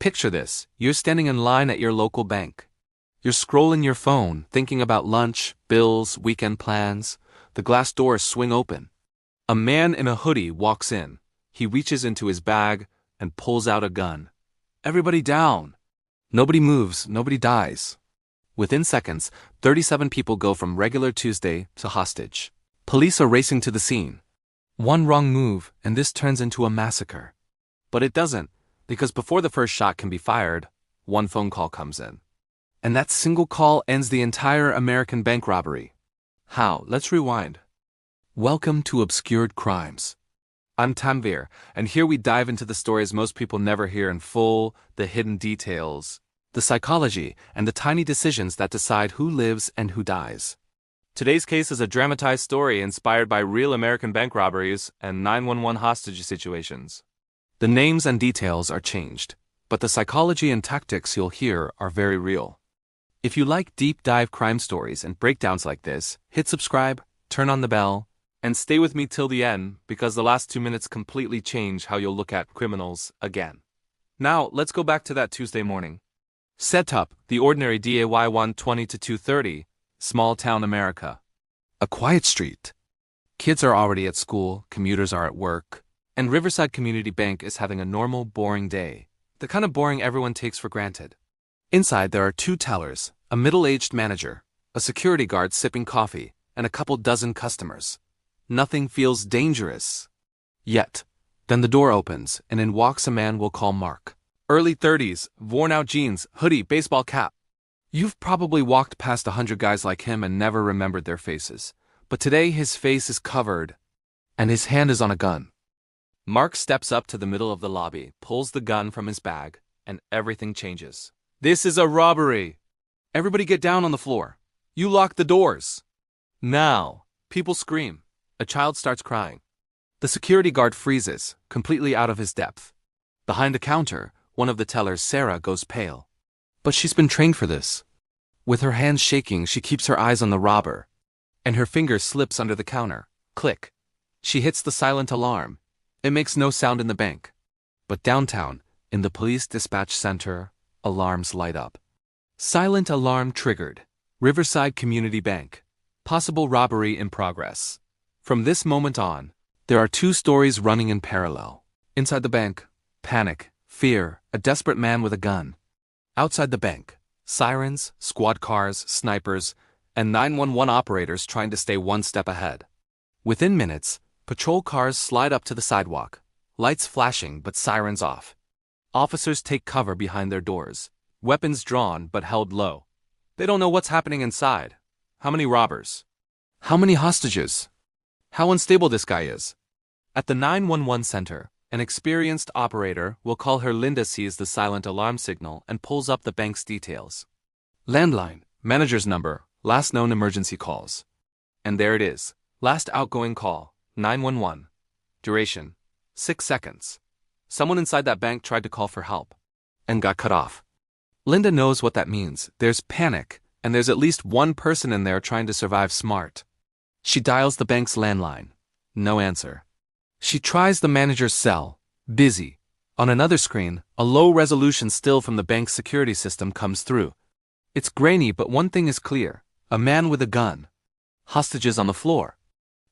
Picture this. You're standing in line at your local bank. You're scrolling your phone, thinking about lunch, bills, weekend plans. The glass doors swing open. A man in a hoodie walks in. He reaches into his bag and pulls out a gun. Everybody down. Nobody moves, nobody dies. Within seconds, 37 people go from regular Tuesday to hostage. Police are racing to the scene. One wrong move, and this turns into a massacre. But it doesn't, because before the first shot can be fired, one phone call comes in. And that single call ends the entire American bank robbery. How? Let's rewind. Welcome to Obscured Crimes. I'm Tanveer, and here we dive into the stories most people never hear in full, the hidden details, the psychology, and the tiny decisions that decide who lives and who dies. Today's case is a dramatized story inspired by real American bank robberies and 911 hostage situations. The names and details are changed, but the psychology and tactics you'll hear are very real. If you like deep dive crime stories and breakdowns like this, hit subscribe, turn on the bell, and stay with me till the end because the last 2 minutes completely change how you'll look at criminals again. Now, let's go back to that Tuesday morning. Setup, the ordinary DAY 1:20 to 2:30, small town America. A quiet street. Kids are already at school, commuters are at work, and Riverside Community Bank is having a normal, boring day. The kind of boring everyone takes for granted. Inside there are 2 tellers, a middle-aged manager, a security guard sipping coffee, and a couple dozen customers. Nothing feels dangerous. Yet, then the door opens, and in walks a man we'll call Mark. Early 30s, worn-out jeans, hoodie, baseball cap. You've probably walked past 100 guys like him and never remembered their faces. But today his face is covered, and his hand is on a gun. Mark steps up to the middle of the lobby, pulls the gun from his bag, and everything changes. This is a robbery! Everybody get down on the floor. You lock the doors. Now, people scream. A child starts crying. The security guard freezes, completely out of his depth. Behind the counter, one of the tellers, Sarah, goes pale. But she's been trained for this. With her hands shaking, she keeps her eyes on the robber. And her finger slips under the counter. Click. She hits the silent alarm. It makes no sound in the bank. But downtown, in the police dispatch center, alarms light up. Silent alarm triggered. Riverside Community Bank. Possible robbery in progress. From this moment on, there are 2 stories running in parallel. Inside the bank, panic, fear, a desperate man with a gun. Outside the bank, sirens, squad cars, snipers, and 911 operators trying to stay one step ahead. Within minutes, patrol cars slide up to the sidewalk, lights flashing but sirens off. Officers take cover behind their doors, weapons drawn but held low. They don't know what's happening inside. How many robbers? How many hostages? How unstable this guy is. At the 911 center, an experienced operator, we'll call her Linda, sees the silent alarm signal and pulls up the bank's details. Landline, manager's number, last known emergency calls. And there it is. Last outgoing call, 911. Duration, 6 seconds. Someone inside that bank tried to call for help and got cut off. Linda knows what that means. There's panic, and there's at least one person in there trying to survive smart. She dials the bank's landline. No answer. She tries the manager's cell. Busy. On another screen, a low-resolution still from the bank's security system comes through. It's grainy, but one thing is clear. A man with a gun. Hostages on the floor.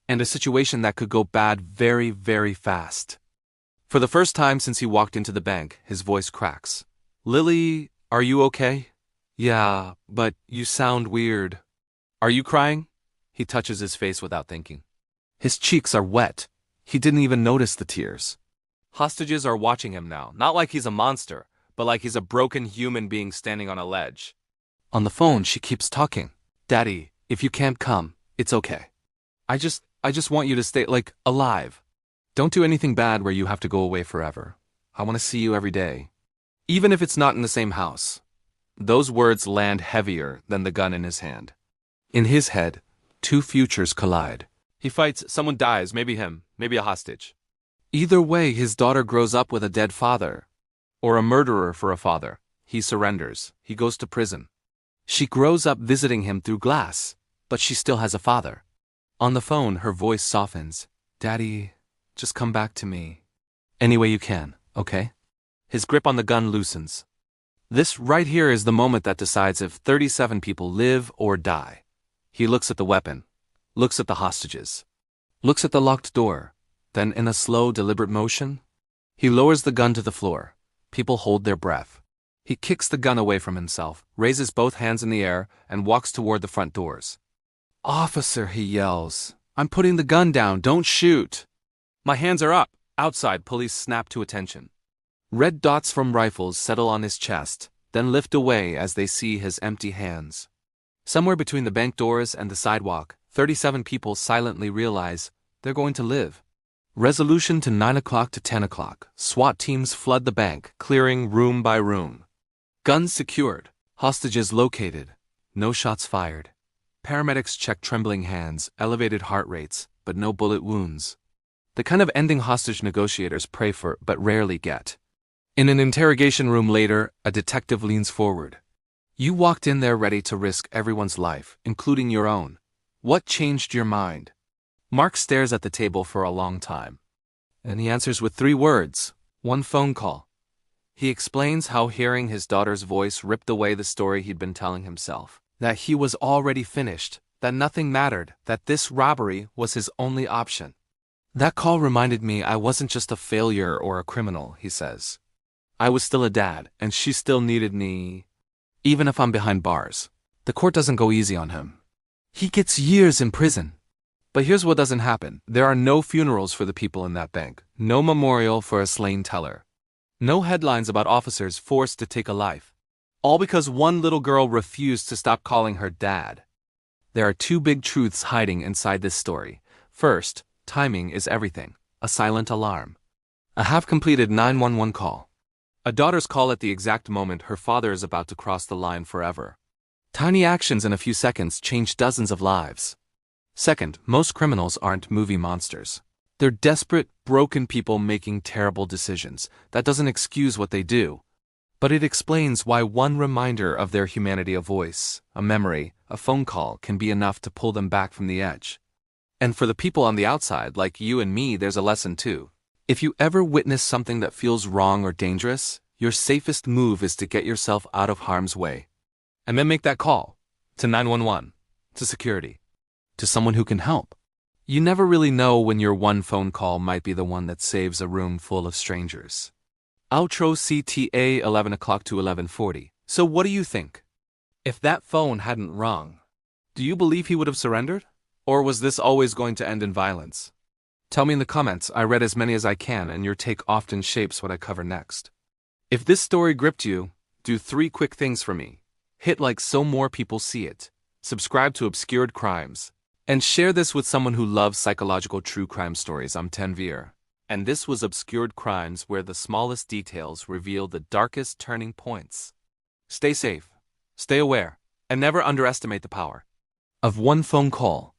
And a situation that could go bad very, very fast. For the first time since he walked into the bank, his voice cracks. Lily, are you okay? Yeah, but you sound weird. Are you crying? He touches his face without thinking. His cheeks are wet. He didn't even notice the tears. Hostages are watching him now, not like he's a monster, but like he's a broken human being standing on a ledge. On the phone, she keeps talking. Daddy, if you can't come, it's okay. I just want you to stay, alive. Don't do anything bad where you have to go away forever. I want to see you every day. Even if it's not in the same house. Those words land heavier than the gun in his hand. In his head, 2 futures collide. He fights, someone dies, maybe him, maybe a hostage. Either way, his daughter grows up with a dead father. Or a murderer for a father. He surrenders. He goes to prison. She grows up visiting him through glass, but she still has a father. On the phone, her voice softens. Daddy, just come back to me. Any way you can, okay? His grip on the gun loosens. This right here is the moment that decides if 37 people live or die. He looks at the weapon, looks at the hostages, looks at the locked door, then in a slow, deliberate motion, he lowers the gun to the floor. People hold their breath. He kicks the gun away from himself, raises both hands in the air, and walks toward the front doors. "Officer," he yells, "I'm putting the gun down, don't shoot." "My hands are up." Outside, police snap to attention. Red dots from rifles settle on his chest, then lift away as they see his empty hands. Somewhere between the bank doors and the sidewalk, 37 people silently realize they're going to live. Resolution to 9 o'clock to 10 o'clock. SWAT teams flood the bank, clearing room by room. Guns secured. Hostages located. No shots fired. Paramedics check trembling hands, elevated heart rates, but no bullet wounds. The kind of ending hostage negotiators pray for but rarely get. In an interrogation room later, a detective leans forward. "You walked in there ready to risk everyone's life, including your own. What changed your mind?" Mark stares at the table for a long time. And he answers with 3 words: one phone call. He explains how hearing his daughter's voice ripped away the story he'd been telling himself. That he was already finished, that nothing mattered, that this robbery was his only option. "That call reminded me I wasn't just a failure or a criminal," he says. "I was still a dad, and she still needed me. Even if I'm behind bars, the court doesn't go easy on him. He gets years in prison." But here's what doesn't happen. There are no funerals for the people in that bank, no memorial for a slain teller, no headlines about officers forced to take a life. All because one little girl refused to stop calling her dad. There are 2 big truths hiding inside this story. First, timing is everything. A silent alarm. A half-completed 911 call. A daughter's call at the exact moment her father is about to cross the line forever. Tiny actions in a few seconds change dozens of lives. Second, most criminals aren't movie monsters. They're desperate, broken people making terrible decisions. That doesn't excuse what they do, but it explains why one reminder of their humanity, a voice, a memory, a phone call, can be enough to pull them back from the edge. And for the people on the outside, like you and me, there's a lesson too. If you ever witness something that feels wrong or dangerous, your safest move is to get yourself out of harm's way. And then make that call. To 911. To security. To someone who can help. You never really know when your one phone call might be the one that saves a room full of strangers. Outro CTA 11 o'clock to 11:40. So what do you think? If that phone hadn't rung, do you believe he would have surrendered? Or was this always going to end in violence? Tell me in the comments. I read as many as I can, and your take often shapes what I cover next. If this story gripped you, do 3 quick things for me. Hit like so more people see it. Subscribe to Obscured Crimes. And share this with someone who loves psychological true crime stories. I'm Tanveer. And this was Obscured Crimes, where the smallest details reveal the darkest turning points. Stay safe, stay aware, and never underestimate the power of one phone call.